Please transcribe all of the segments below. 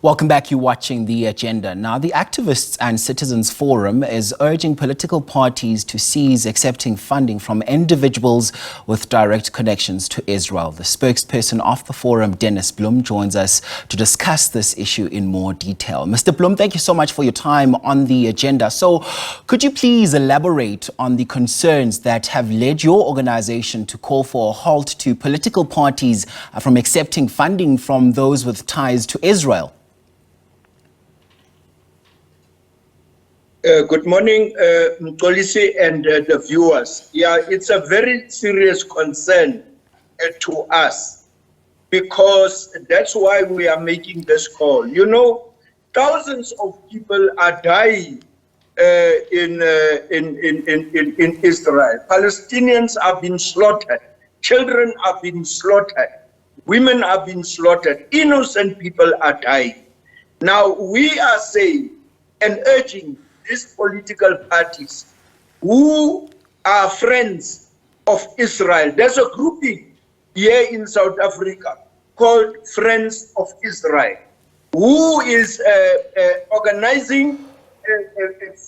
Welcome back. You're watching The Agenda. Now, the Activists and Citizens Forum is urging political parties to cease accepting funding from individuals with direct connections to Israel. The spokesperson of the Forum, Dennis Bloem, joins us to discuss this issue in more detail. Mr. Bloem, thank you so much for your time on The Agenda. So, could you please elaborate on the concerns that have led your organization to call for a halt to political parties from accepting funding from those with ties to Israel? Good morning, Mtolisi and the viewers. Yeah, it's a very serious concern to us because that's why we are making this call. You know, thousands of people are dying in Israel. Palestinians are being slaughtered. Children are being slaughtered. Women are being slaughtered. Innocent people are dying. Now, we are saying and urging these political parties who are friends of Israel. There's a grouping here in South Africa called Friends of Israel, who is organizing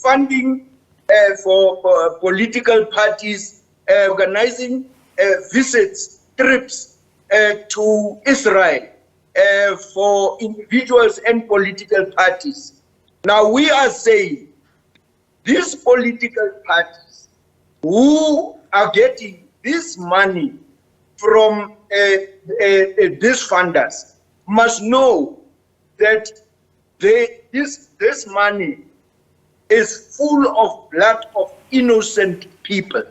funding for political parties, organizing visits, trips to Israel for individuals and political parties. Now we are saying these political parties who are getting this money from these funders must know that this money is full of blood of innocent people.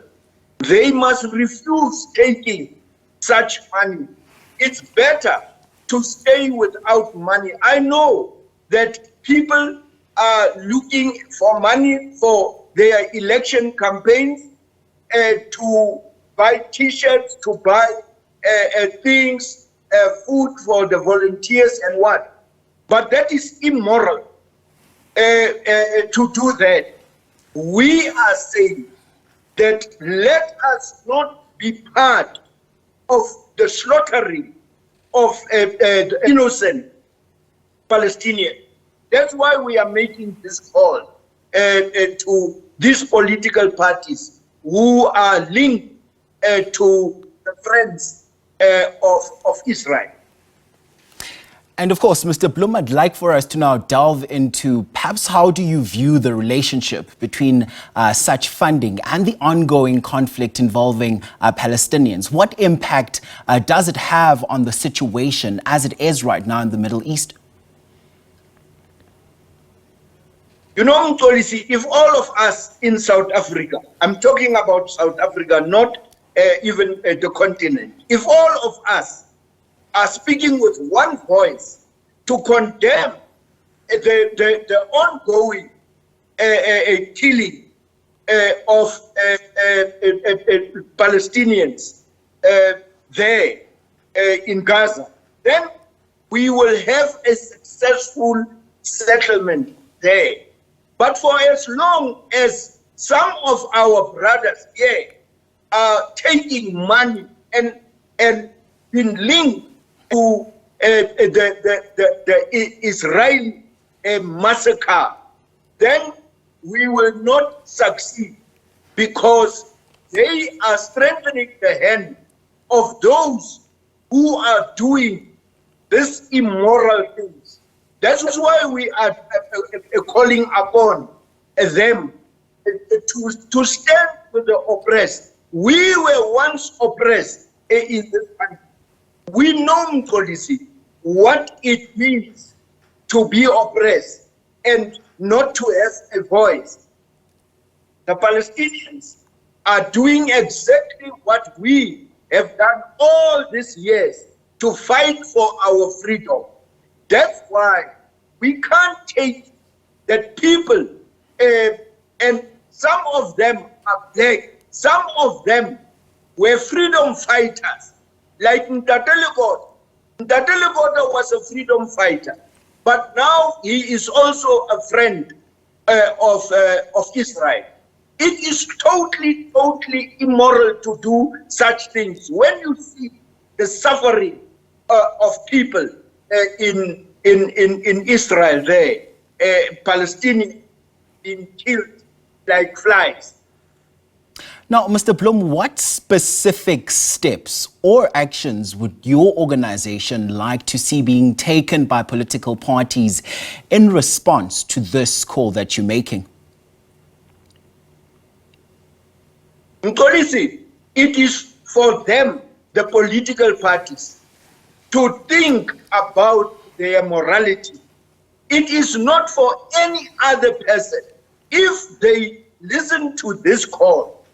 They must refuse taking such money. It's better to stay without money. I know that people are looking for money for their election campaigns, to buy t-shirts, to buy things, food for the volunteers and what. But that is immoral to do that. We are saying that let us not be part of the slaughtering of innocent Palestinians. That's why we are making this call to these political parties who are linked to the friends of Israel. And of course, Mr. Bloem, I'd like for us to now delve into perhaps how do you view the relationship between such funding and the ongoing conflict involving Palestinians? What impact does it have on the situation as it is right now in the Middle East? You know, Mtolisi, if all of us in South Africa, I'm talking about South Africa, not even the continent, if all of us are speaking with one voice to condemn the ongoing killing of Palestinians there in Gaza, then we will have a successful settlement there. But for as long as some of our brothers here are taking money and being linked to the Israeli massacre, then we will not succeed because they are strengthening the hand of those who are doing these immoral things. That's why we are calling upon them to stand with the oppressed. We were once oppressed in this country. We know, policy, what it means to be oppressed and not to have a voice. The Palestinians are doing exactly what we have done all these years to fight for our freedom. That's why we can't take that people, and some of them are black, some of them were freedom fighters, like Ntatelekota. Ntatelekota was a freedom fighter, but now he is also a friend of Israel. It is totally immoral to do such things. When you see the suffering of people in in Israel there, Palestinians being killed like flies. Now, Mr. Bloem, what specific steps or actions would your organization like to see being taken by political parties in response to this call that you're making? Mkolisi, it is for them, the political parties, to think about their morality. It is not for any other person. If they listen to this call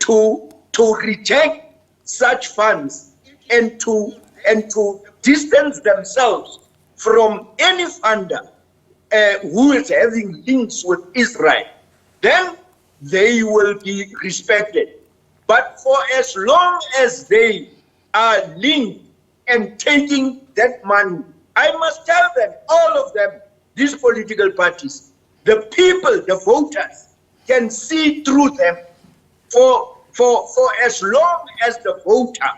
to reject such funds and to distance themselves from any funder who is having links with Israel, then they will be respected. But for as long as they are linked and taking that money, I must tell them, all of them, these political parties, the people, the voters, can see through them. For as long as the voter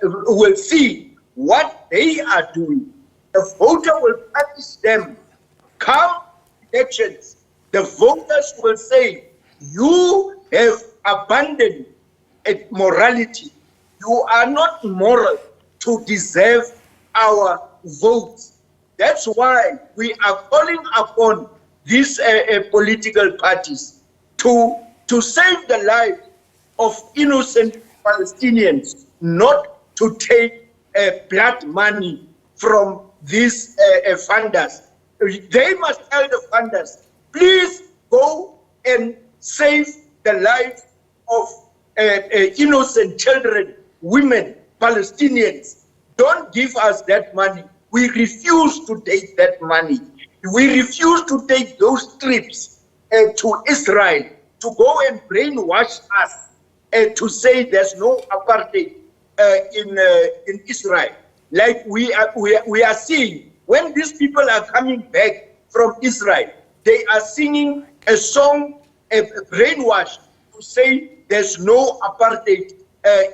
will see what they are doing, the voter will punish them. Come elections, the voters will say, you have abandoned morality. You are not moral to deserve our votes. That's why we are calling upon these political parties to save the life of innocent Palestinians, not to take blood money from these funders. They must tell the funders, please go and save the life of innocent children, women, Palestinians. Don't give us that money. We refuse to take that money. We refuse to take those trips to Israel to go and brainwash us to say there's no apartheid in Israel. Like we are seeing, when these people are coming back from Israel, they are singing a song, a brainwash, to say there's no apartheid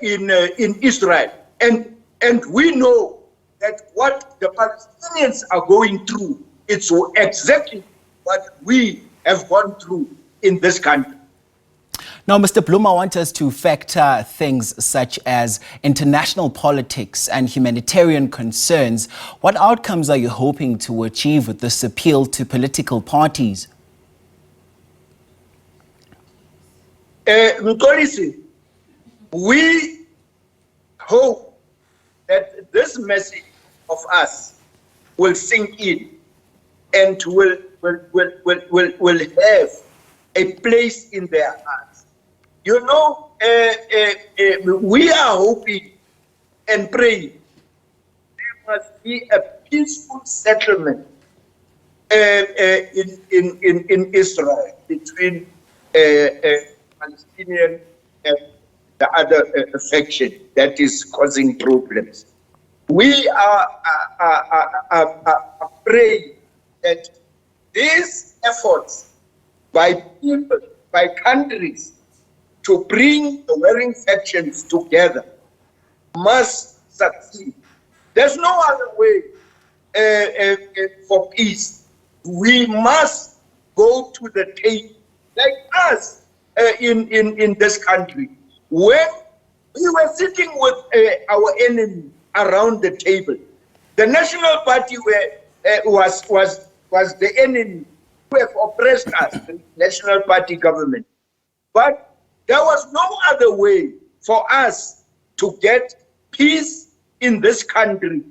in Israel. And we know that what the Palestinians are going through, it's exactly what we have gone through in this country. Now, Mr. Bloem, I want us to factor things such as international politics and humanitarian concerns. What outcomes are you hoping to achieve with this appeal to political parties? Mkolisi, we hope that this message of us will sink in and will have a place in their hearts. You know, we are hoping and praying there must be a peaceful settlement in Israel between Palestinian and the other faction that is causing problems. We are praying that these efforts by people, by countries, to bring the warring factions together must succeed. There's no other way for peace. We must go to the table, like us in this country. When we were sitting with our enemy around the table, the National Party was the enemy who have oppressed us, the National Party government. But there was no other way for us to get peace in this country,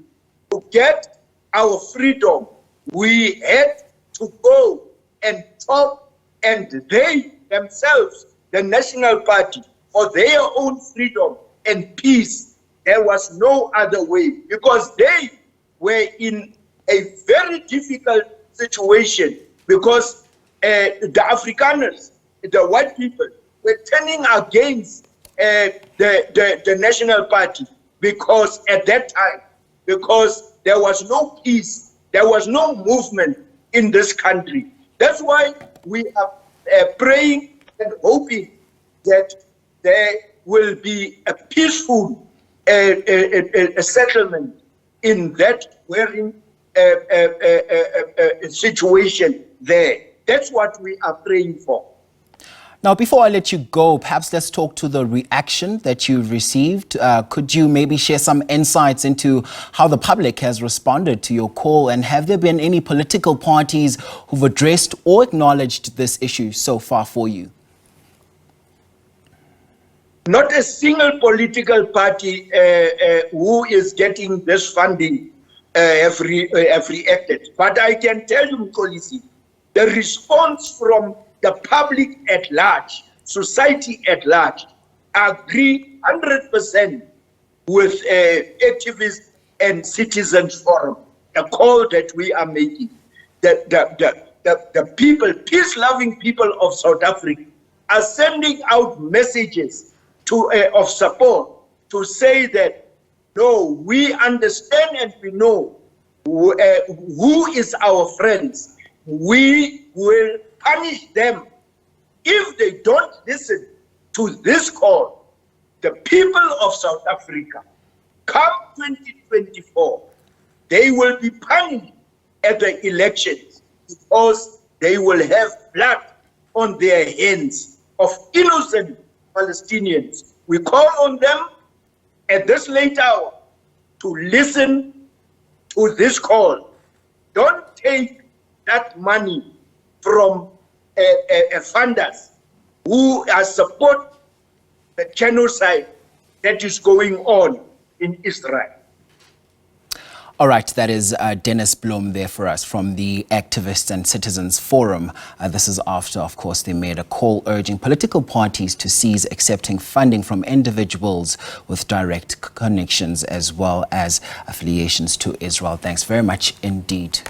to get our freedom. We had to go and talk, and they themselves, the National Party, for their own freedom and peace. There was no other way, because they were in a very difficult situation, because the Afrikaners, the white people, were turning against the National Party, because at that time, because there was no peace, there was no movement in this country. That's why we are praying and hoping that there will be a peaceful a settlement in that warring situation there. That's what we are praying for. Now, before I let you go, perhaps let's talk to the reaction that you've received. Could you maybe share some insights into how the public has responded to your call? And have there been any political parties who've addressed or acknowledged this issue so far for you? Not a single political party who is getting this funding have reacted. But I can tell you, Mkolisi, the response from the public at large, society at large, agree 100% with activists and citizens forum, the call that we are making. The people, peace-loving people of South Africa are sending out messages of support to say that, no, we understand and we know who is our friends. We will punish them if they don't listen to this call. The people of South Africa, come 2024, they will be punished at the elections because they will have blood on their hands of innocent Palestinians. We call on them at this late hour to listen to this call. Don't take that money from funders who are support the genocide that is going on in Israel. All right, that is Dennis Bloem there for us from the Activists and Citizens Forum. This is after, of course, they made a call urging political parties to cease accepting funding from individuals with direct connections as well as affiliations to Israel. Thanks very much indeed.